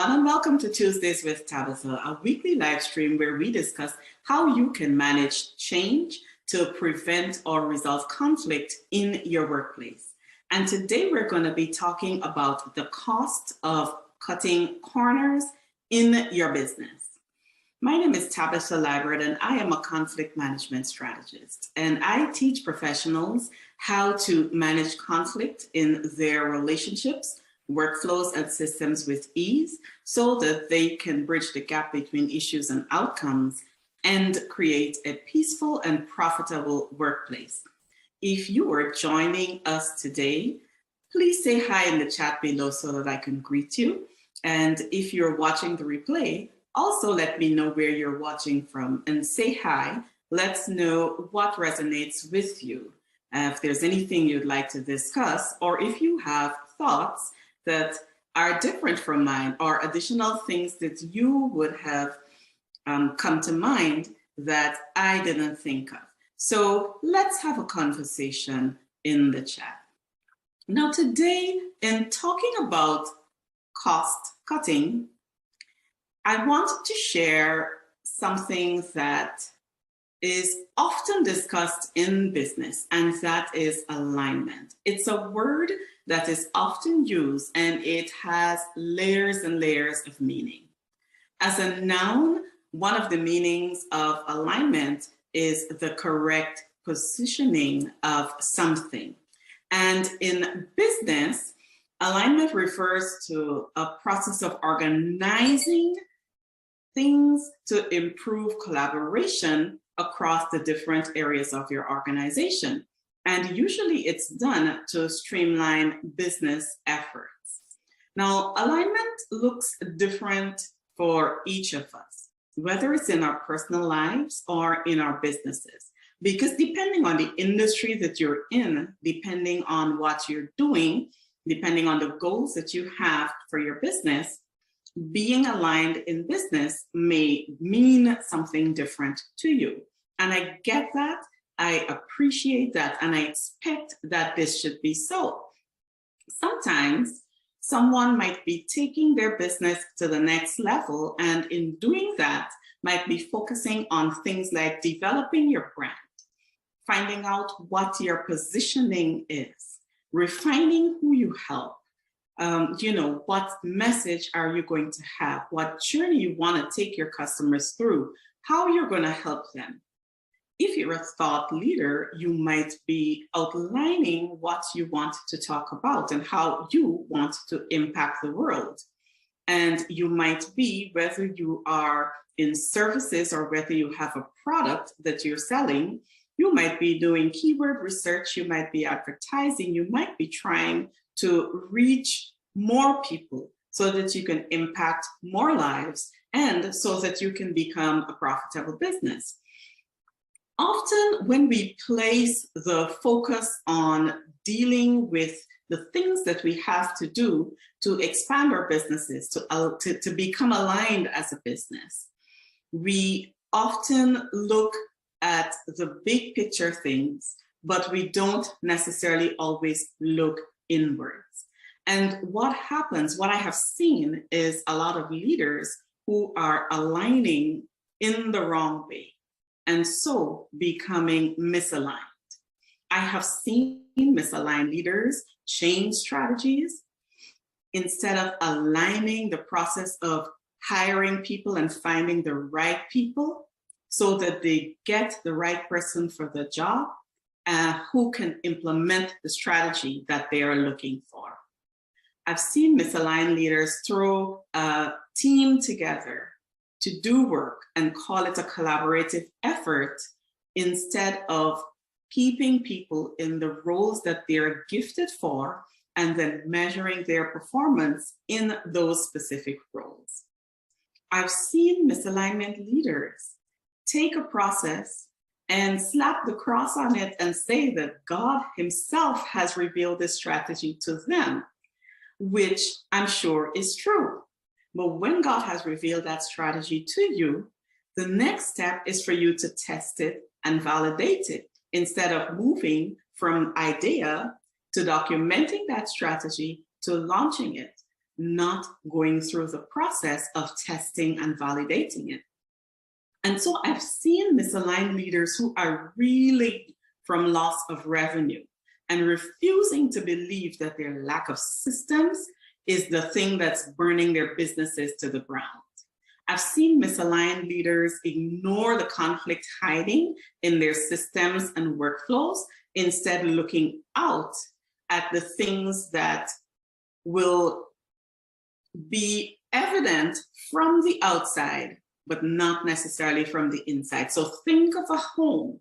everyone, and welcome to Tuesdays with Tabitha, a weekly live stream where we discuss how you can manage change to prevent or resolve conflict in your workplace. And today we're going to be talking about the cost of cutting corners in your business. My name is Tabitha and I am a conflict management strategist, and I teach professionals how to manage conflict in their relationships, workflows, and systems with ease so that they can bridge the gap between issues and outcomes and create a peaceful and profitable workplace. If you are joining us today, please say hi in the chat below so that I can greet you. And if you're watching the replay, also let me know where you're watching from and say hi. Let's know what resonates with you. If there's anything you'd like to discuss, or if you have thoughts that are different from mine or additional things that you would have come to mind that I didn't think of. So let's have a conversation in the chat. Now today, in talking about cost cutting, I want to share something that is often discussed in business, and that is alignment. It's a word that is often used, and it has layers and layers of meaning. As a noun, one of the meanings of alignment is the correct positioning of something. And in business, alignment refers to a process of organizing things to improve collaboration across the different areas of your organization. And usually it's done to streamline business efforts. Now, alignment looks different for each of us, whether it's in our personal lives or in our businesses, because depending on the industry that you're in, depending on what you're doing, depending on the goals that you have for your business, being aligned in business may mean something different to you. And I get that, I appreciate that, and I expect that this should be so. Sometimes someone might be taking their business to the next level, and in doing that, might be focusing on things like developing your brand, finding out what your positioning is, refining who you help. What message are you going to have? What journey you want to take your customers through? How you're going to help them? If you're a thought leader, you might be outlining what you want to talk about and how you want to impact the world. And you might be, whether you are in services or whether you have a product that you're selling, you might be doing keyword research, you might be advertising, you might be trying to reach more people so that you can impact more lives and so that you can become a profitable business. Often when we place the focus on dealing with the things that we have to do to expand our businesses, to become aligned as a business, we often look at the big picture things, but we don't necessarily always look inwards. And what happens, what I have seen is a lot of leaders who are aligning in the wrong way and so becoming misaligned. I have seen misaligned leaders change strategies. Instead of aligning the process of hiring people and finding the right people so that they get the right person for the job, who can implement the strategy that they are looking for. I've seen misaligned leaders throw a team together to do work and call it a collaborative effort instead of keeping people in the roles that they're gifted for and then measuring their performance in those specific roles. I've seen misalignment leaders take a process and slap the cross on it and say that God himself has revealed this strategy to them, which I'm sure is true. But when God has revealed that strategy to you, the next step is for you to test it and validate it instead of moving from idea to documenting that strategy to launching it. not going through the process of testing and validating it. And so I've seen misaligned leaders who are reeling from loss of revenue and refusing to believe that their lack of systems is the thing that's burning their businesses to the ground. I've seen misaligned leaders ignore the conflict hiding in their systems and workflows, instead looking out at the things that will be evident from the outside, but not necessarily from the inside. So think of a home.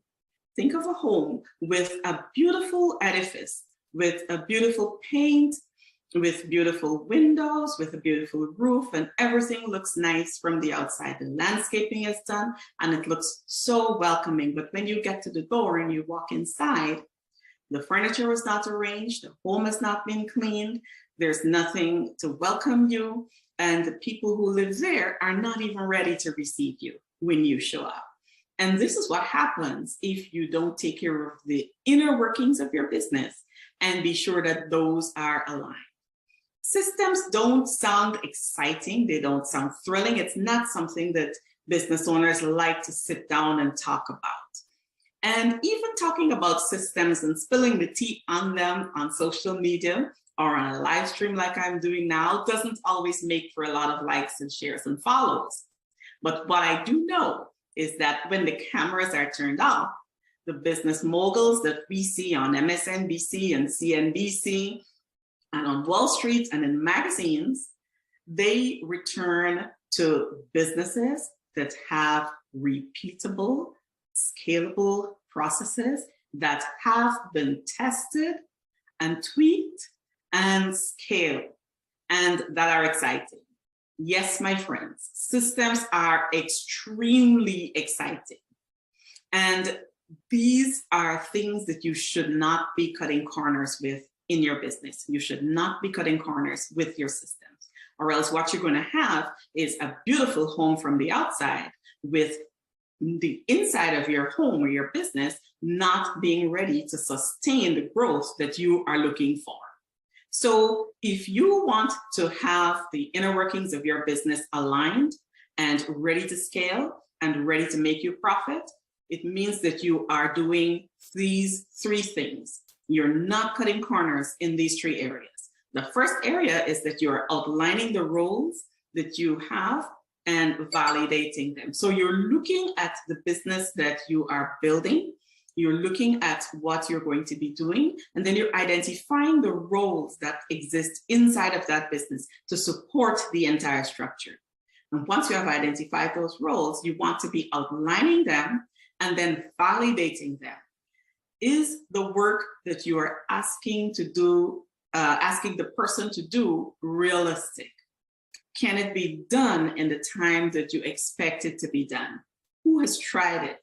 Think of a home with a beautiful edifice, with a beautiful paint, with beautiful windows, with a beautiful roof, and everything looks nice from the outside. The landscaping is done and it looks so welcoming. But when you get to the door and you walk inside, the furniture is not arranged, the home has not been cleaned, there's nothing to welcome you, and the people who live there are not even ready to receive you when you show up. And this is what happens if you don't take care of the inner workings of your business and be sure that those are aligned. Systems don't sound exciting. They don't sound thrilling. It's not something that business owners like to sit down and talk about. And even talking about systems and spilling the tea on them on social media or on a live stream like I'm doing now doesn't always make for a lot of likes and shares and follows. But what I do know is that when the cameras are turned off, the business moguls that we see on MSNBC and CNBC and on Wall Street and in magazines, they return to businesses that have repeatable, scalable processes that have been tested and tweaked and scaled and that are exciting. Yes, my friends, systems are extremely exciting. And these are things that you should not be cutting corners with in your business. You should not be cutting corners with your systems, or else what you're going to have is a beautiful home from the outside with the inside of your home or your business not being ready to sustain the growth that you are looking for. So if you want to have the inner workings of your business aligned and ready to scale and ready to make you profit, it means that you are doing these three things. You're not cutting corners in these three areas. The first area is that you're outlining the roles that you have and validating them. So you're looking at the business that you are building, you're looking at what you're going to be doing, and then you're identifying the roles that exist inside of that business to support the entire structure. And once you have identified those roles, you want to be outlining them and then validating them. Is the work that you are asking to do, asking the person to do, realistic? Can it be done in the time that you expect it to be done? Who has tried it?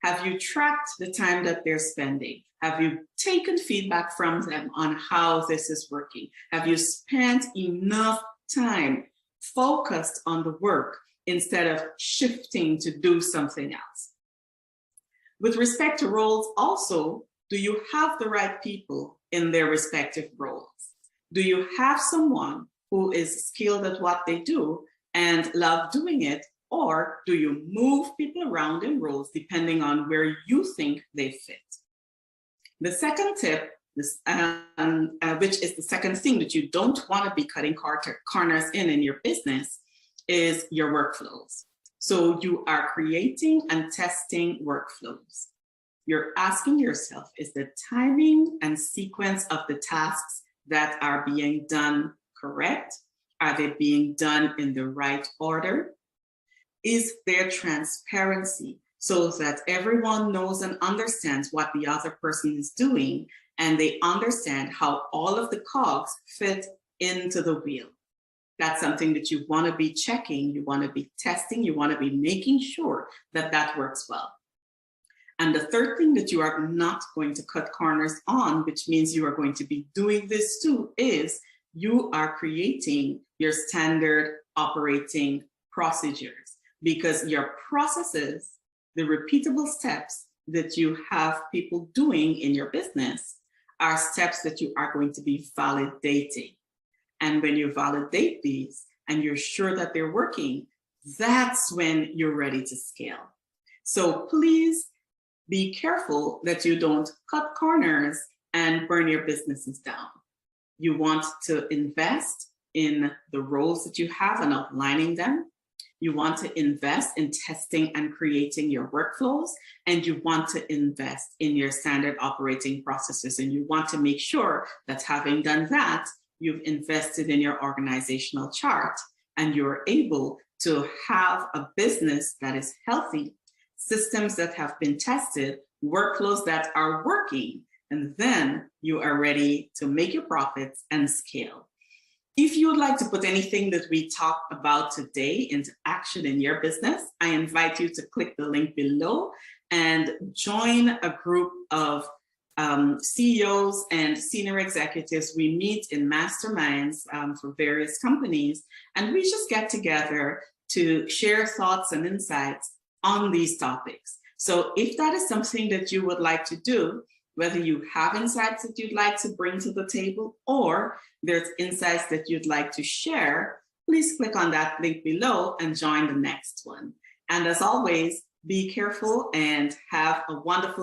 Have you tracked the time that they're spending? Have you taken feedback from them on how this is working? Have you spent enough time focused on the work instead of shifting to do something else? With respect to roles also, do you have the right people in their respective roles? Do you have someone who is skilled at what they do and love doing it? Or do you move people around in roles depending on where you think they fit? The second tip, which is the second thing that you don't want to be cutting corners in your business, is your workflows. So you are creating and testing workflows. You're asking yourself, is the timing and sequence of the tasks that are being done correct? Are they being done in the right order? Is there transparency so that everyone knows and understands what the other person is doing and they understand how all of the cogs fit into the wheel? That's something that you want to be checking, you want to be testing, you want to be making sure that that works well. And the third thing that you are not going to cut corners on, which means you are going to be doing this too, is you are creating your standard operating procedures, because your processes, the repeatable steps that you have people doing in your business, are steps that you are going to be validating. And when you validate these and you're sure that they're working, that's when you're ready to scale. So please be careful that you don't cut corners and burn your businesses down. You want to invest in the roles that you have and outlining them. You want to invest in testing and creating your workflows, and you want to invest in your standard operating processes. And you want to make sure that having done that, you've invested in your organizational chart and you're able to have a business that is healthy, systems that have been tested, workflows that are working, and then you are ready to make your profits and scale. If you would like to put anything that we talked about today into action in your business, I invite you to click the link below and join a group of CEOs and senior executives. We meet in masterminds for various companies, and we just get together to share thoughts and insights on these topics. So if that is something that you would like to do, whether you have insights that you'd like to bring to the table or there's insights that you'd like to share, please click on that link below and join the next one. And as always, be careful and have a wonderful